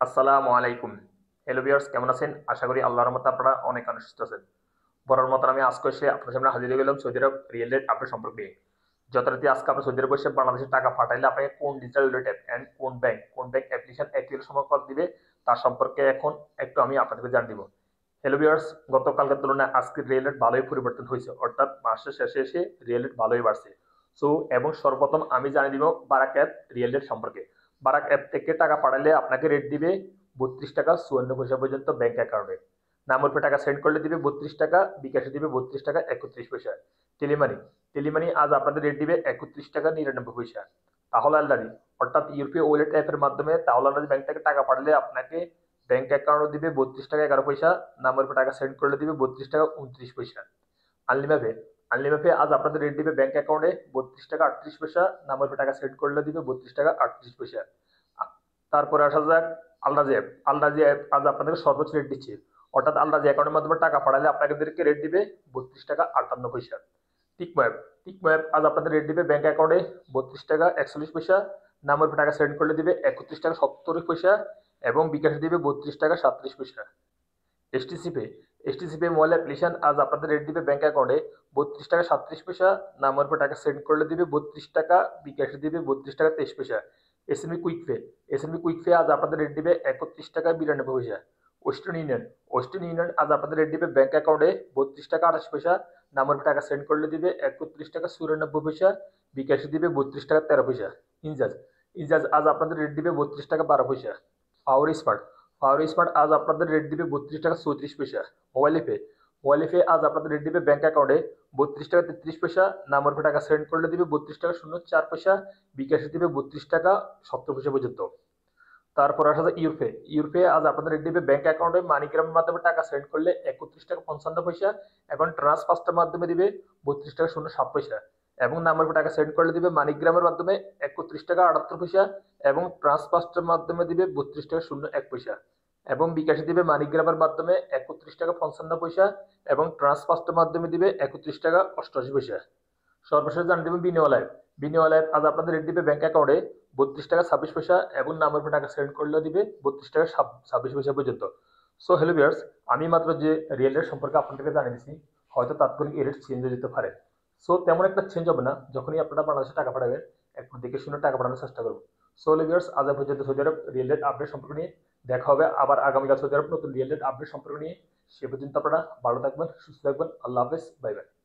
আসসালামু আলাইকুম। Hello viewers, কেমন আছেন? আশা করি আল্লাহর রহমতে আপনারা অনেক সুস্থ আছেন। বরাবর মতন আমি আজকে এসে আপনাদের সামনে হাজির হয়ে গেলাম সৌদি আরব রিয়েল রেট আপডেট সম্পর্কে নিয়ে। যথারীতি আজকে আপনি সৌদি আরবে এসে বাংলাদেশে টাকা পাঠাইলে আপনাকে কোন ডিজিটাল ওয়ালেট অ্যাপ এন্ড কোন ব্যাংক অ্যাপ্লিকেশন অ্যাকটিভের সময় কল দিবে তার সম্পর্কে এখন একটু আমি আপনাদেরকে জানিয়ে দিব। হ্যালো ভিউয়ার্স, গতকালকের তুলনায় আজকের রিয়েল রেট ভালোই পরিবর্তন হয়েছে, অর্থাৎ মাসের শেষে এসে রিয়েল রেট ভালোই বাড়ছে। সো এবং সর্বপ্রথম আমি জানিয়ে দিব বারাক অ্যাপ রিয়েল রেট সম্পর্কে। বারাক অ্যাপ থেকে টাকা পাঠালে আপনাকে রেট দিবে 32 টাকা 54 পয়সা পর্যন্ত ব্যাংক অ্যাকাউন্টে। নামের উপর টাকা সেন্ড করলে দিবে 32 টাকা, বিকাশে দিবে 32 টাকা 31 পয়সা। টেলিমানি টেলিমানি আজ আপনাদের রেট দিবে 31 টাকা 99 পয়সা। তাহলে আলদারি অর্থাৎ ইউরোপীয় ওয়ালেট অ্যাপের মাধ্যমে তাহলে আলদারি ব্যাংক থেকে টাকা পাঠালে আপনাকে ব্যাংক অ্যাকাউন্টে দিবে 32 টাকা 11 পয়সা, নামের উপর টাকা সেন্ড করলে দিবে 32 টাকা 29 পয়সা। আনলিমাপে আনলিমাপে আজ আপনাদের রেট দিবে ব্যাংক অ্যাকাউন্টে 32 টাকা 38 পয়সা, নামের উপর টাকা সেন্ড করলে দিবে 32 টাকা 38 পয়সা। তারপরে আসা যাক আলরাজি অ্যাপ। আলরাজি অ্যাপ আজ আপনাদের সর্বোচ্চ রেট দিচ্ছে, অর্থাৎ আলরাজি অ্যাকাউন্টের মাধ্যমে টাকা পাঠালে আপনাদেরকে রেট দিবে 32 টাকা 58 পয়সা। টিকমো অ্যাপ টিকমো অ্যাপ আজ আপনাদের রেট দিবে ব্যাংক অ্যাকাউন্টে 32 টাকা 41 পয়সা, নামের উপর টাকা সেন্ড করলে দিবে 31 টাকা 70 পয়সা এবং বিকাশে দিবে 32 টাকা 37 পয়সা। STC pay STC pay mobile application আজ আপনাদের রেট দিবে ব্যাংক অ্যাকাউন্টে 32 টাকা 37 পয়সা, নামের উপর টাকা সেন্ড করলে দিবে 32 টাকা, বিকাশে দিবে 32 টাকা 23 পয়সা। SMB quick pay SMB quick pay আজ আপনাদের রেট দিবে 31 টাকা 92 পয়সা। ওয়েস্টার্ন ইউনিয়ন ওয়েস্টার্ন ইউনিয়ন আজ আপনাদের রেট দিবে ব্যাংক অ্যাকাউন্টে 32 টাকা 28 পয়সা, নামের উপর টাকা সেন্ড করলে দিবে 31 টাকা 94 পয়সা, বিকাশে দিবে 32 টাকা 13 পয়সা। ইনজাজ ইনজাজ আজ আপনাদের রেট দিবে 32 টাকা 12 পয়সা। পাওয়ার স্মার্ট পাওয়ার স্মার্ট আজ আপনাদের রেট দিবে 32 টাকা 34 পয়সা। মোবাইল পে আজ আপনাদের রেট দিবে ব্যাংক অ্যাকাউন্টে 32 টাকা 33 পয়সা, নামের উপর টাকা সেন্ড করলে দিবে 32 টাকা 04 পয়সা, বিকাশে দিবে 32 টাকা 70 পয়সা পর্যন্ত। তারপর আসা যায় ইউরপে আজ আপনাদের রেট দিবে ব্যাংক অ্যাকাউন্টে মানিগ্রামের মাধ্যমে টাকা সেন্ড করলে 31 টাকা 55 পয়সা এবং ট্রান্সফার্স্টের মাধ্যমে দিবে 32 টাকা 07 পয়সা এবং নামের উপর টাকা সেন্ড করলে দিবে মানিগ্রামের মাধ্যমে 31 টাকা 78 পয়সা এবং ট্রান্সফার্স্টের মাধ্যমে দিবে 32 টাকা 01 পয়সা এবং বিকাশে দিবে মানিগ্রামের মাধ্যমে 31 টাকা 55 পয়সা এবং ট্রান্সফার্স্টের মাধ্যমে দিবে 31 টাকা 88 পয়সা। সর্বশেষ জানিয়ে দেবেন বিনিময় লাইফ আজ আপনাদের রেট দিবে ব্যাংক অ্যাকাউন্টে 32 টাকা 26 পয়সা এবং নামের উপর টাকা সেন্ড করলেও দিবে 32 টাকা 26 পয়সা পর্যন্ত। সো হ্যালো ভিউয়ার্স, আমি মাত্র যে রিয়েল রেট সম্পর্কে আপনাদেরকে জানিয়ে দিচ্ছি, হয়তো তাৎক্ষণিক এই রেট চেঞ্জ হয়ে যেতে পারে। সো তেমন একটা চেঞ্জ হবে না, যখনই আপনারা বাংলাদেশে টাকা পাঠাবেন একটু দেখে শুনে টাকা পাঠানোর চেষ্টা করবেন। সো হ্যালো ভিউয়ার্স, আজ পর্যন্ত সৌদি আরব রিয়েল রেট আপডেট সম্পর্কে নিয়ে দেখা হবে আবার আগামীকাল সৌদি আরব নতুন রিয়েল রেট আপডেট সম্পর্কে নিয়ে। সে পর্যন্ত আপনারা ভালো থাকবেন, সুস্থ থাকবেন। আল্লাহ হাফেজ, বাই বাই।